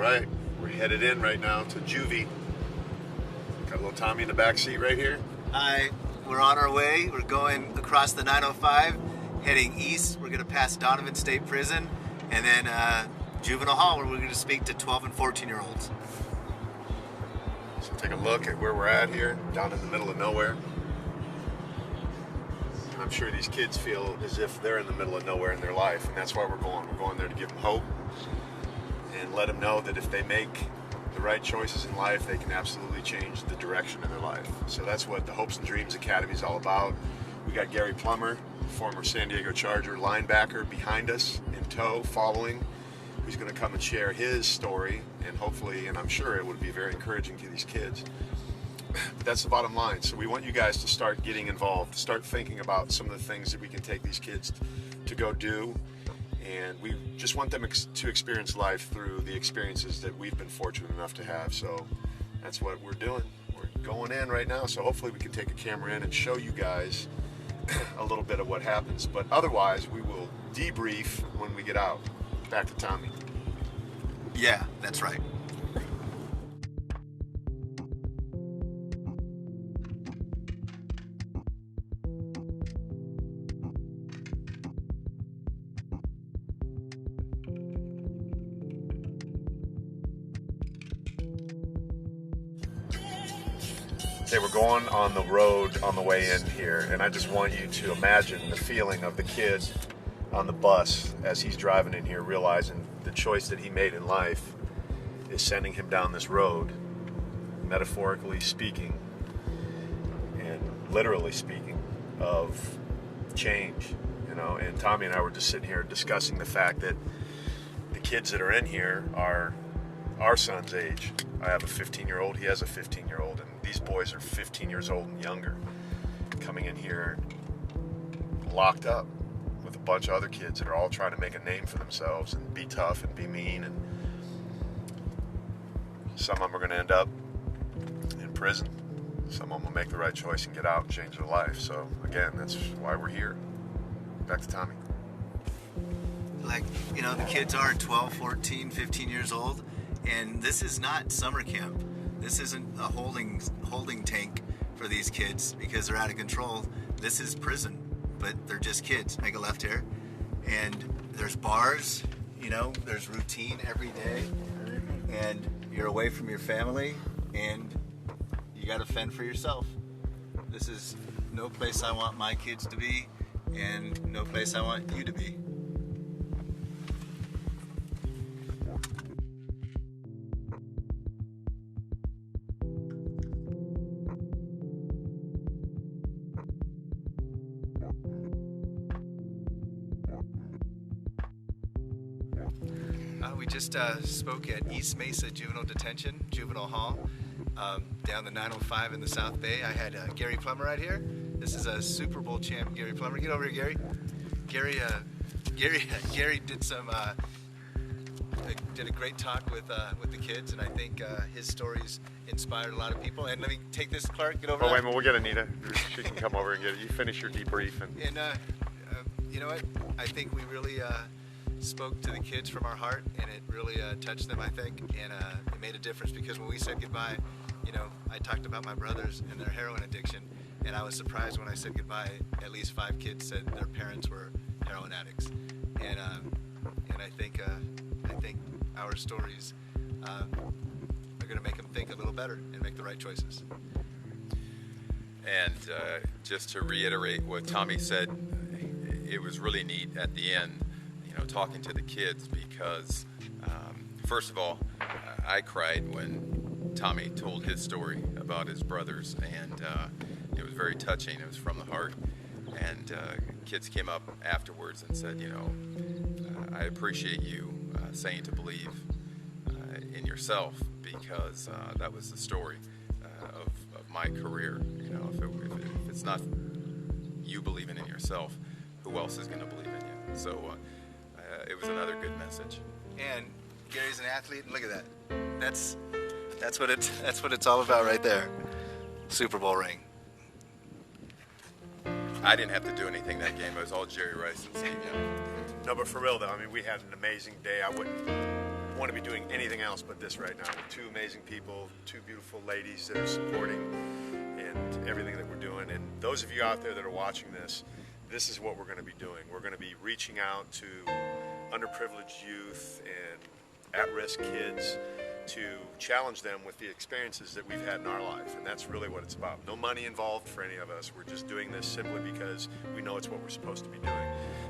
right, we're headed in right now to Juvie. Got a little Tommy in the back seat right here. Hi, we're on our way. We're going across the 905, heading east. We're going to pass Donovan State Prison, and then Juvenile Hall, where we're going to speak to 12 and 14-year-olds. So take a look at where we're at here, down in the middle of nowhere. And I'm sure these kids feel as if they're in the middle of nowhere in their life, and that's why we're going. We're going there to give them hope and let them know that if they make the right choices in life, they can absolutely change the direction of their life. So that's what the Hopes and Dreams Academy is all about. We got Gary Plummer, former San Diego Charger linebacker, behind us in tow, following, who's going to come and share his story, and hopefully, and I'm sure it would be very encouraging to these kids. But that's the bottom line. So we want you guys to start getting involved, start thinking about some of the things that we can take these kids to go do. And we just want them to experience life through the experiences that we've been fortunate enough to have. So that's what we're doing. We're going in right now. So hopefully we can take a camera in and show you guys a little bit of what happens. But otherwise, we will debrief when we get out. Back to Tommy. Yeah, that's right. Okay, we're going on the road on the way in here, and I just want you to imagine the feeling of the kid on the bus as he's driving in here, realizing the choice that he made in life is sending him down this road, metaphorically speaking and literally speaking, of change, you know. And Tommy and I were just sitting here discussing the fact that the kids that are in here are our son's age. I have a 15-year-old, he has a 15-year-old, and these boys are 15 years old and younger, coming in here locked up with a bunch of other kids that are all trying to make a name for themselves and be tough and be mean, and some of them are going to end up in prison. Some of them will make the right choice and get out and change their life. So again, that's why we're here. Back to Tommy. Like, you know, the kids are 12, 14, 15 years old, and this is not summer camp. This isn't a holding tank for these kids because they're out of control. This is prison, but they're just kids. Make a left here. And there's bars, you know, there's routine every day, and you're away from your family, and you got to fend for yourself. This is no place I want my kids to be, and no place I want you to be. We just spoke at East Mesa Juvenile Detention, Juvenile Hall, down the 905 in the South Bay. I had Gary Plummer right here. This is a Super Bowl champ, Gary Plummer. Get over here, Gary. Gary did did a great talk with the kids, and I think his stories inspired a lot of people. And let me take this, Clark. Get over. Oh, wait a minute, we'll get Anita. She can come over and get it. You finish your debrief. And you know what? I think we really spoke to the kids from our heart, and it really touched them, I think, and it made a difference, because when we said goodbye, you know, I talked about my brothers and their heroin addiction, and I was surprised when I said goodbye, at least 5 kids said their parents were heroin addicts, and I think our stories are going to make them think a little better and make the right choices. And just to reiterate what Tommy said, it was really neat at the end, you know, talking to the kids, because first of all, I cried when Tommy told his story about his brothers, and it was very touching. It was from the heart, and kids came up afterwards and said, you know, I appreciate you saying to believe in yourself, because that was the story of my career. You know, if it's not you believing in yourself, who else is going to believe in you? So it was another good message. And Gary's an athlete, and look at that. That's what it's all about right there. Super Bowl ring. I didn't have to do anything that game. It was all Jerry Rice and Steve Young. No, but for real though, I mean, we had an amazing day. I wouldn't want to be doing anything else but this right now. With two amazing people, two beautiful ladies that are supporting and everything that we're doing. And those of you out there that are watching this, this is what we're going to be doing. We're going to be reaching out to underprivileged youth and at-risk kids to challenge them with the experiences that we've had in our life. And that's really what it's about. No money involved for any of us. We're just doing this simply because we know it's what we're supposed to be doing.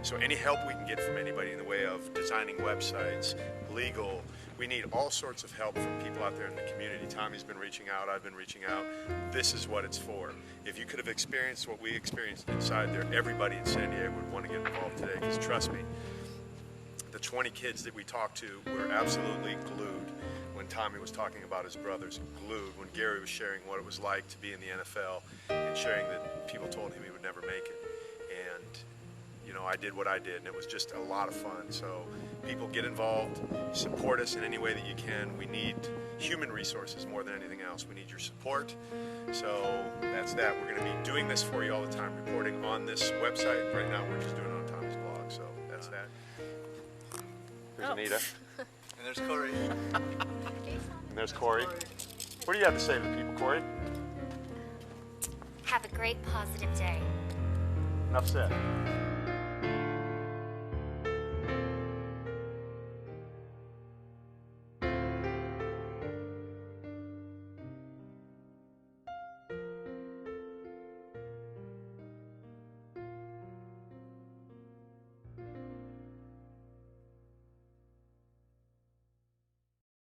So any help we can get from anybody in the way of designing websites, legal, we need all sorts of help from people out there in the community. Tommy's been reaching out, I've been reaching out. This is what it's for. If you could have experienced what we experienced inside there, everybody in San Diego would want to get involved today, because trust me, the 20 kids that we talked to were absolutely glued when Tommy was talking about his brothers, glued when Gary was sharing what it was like to be in the NFL and sharing that people told him he would never make it. And you know, I did what I did, and it was just a lot of fun. So people, get involved, support us in any way that you can. We need human resources more than anything else. We need your support. So that's that. We're going to be doing this for you all the time, reporting on this website. Right now we're just doing it on Tommy's blog. So that's that. There's Anita. And there's Corey. And there's Corey. What do you have to say to the people, Corey? Have a great positive day. Enough said.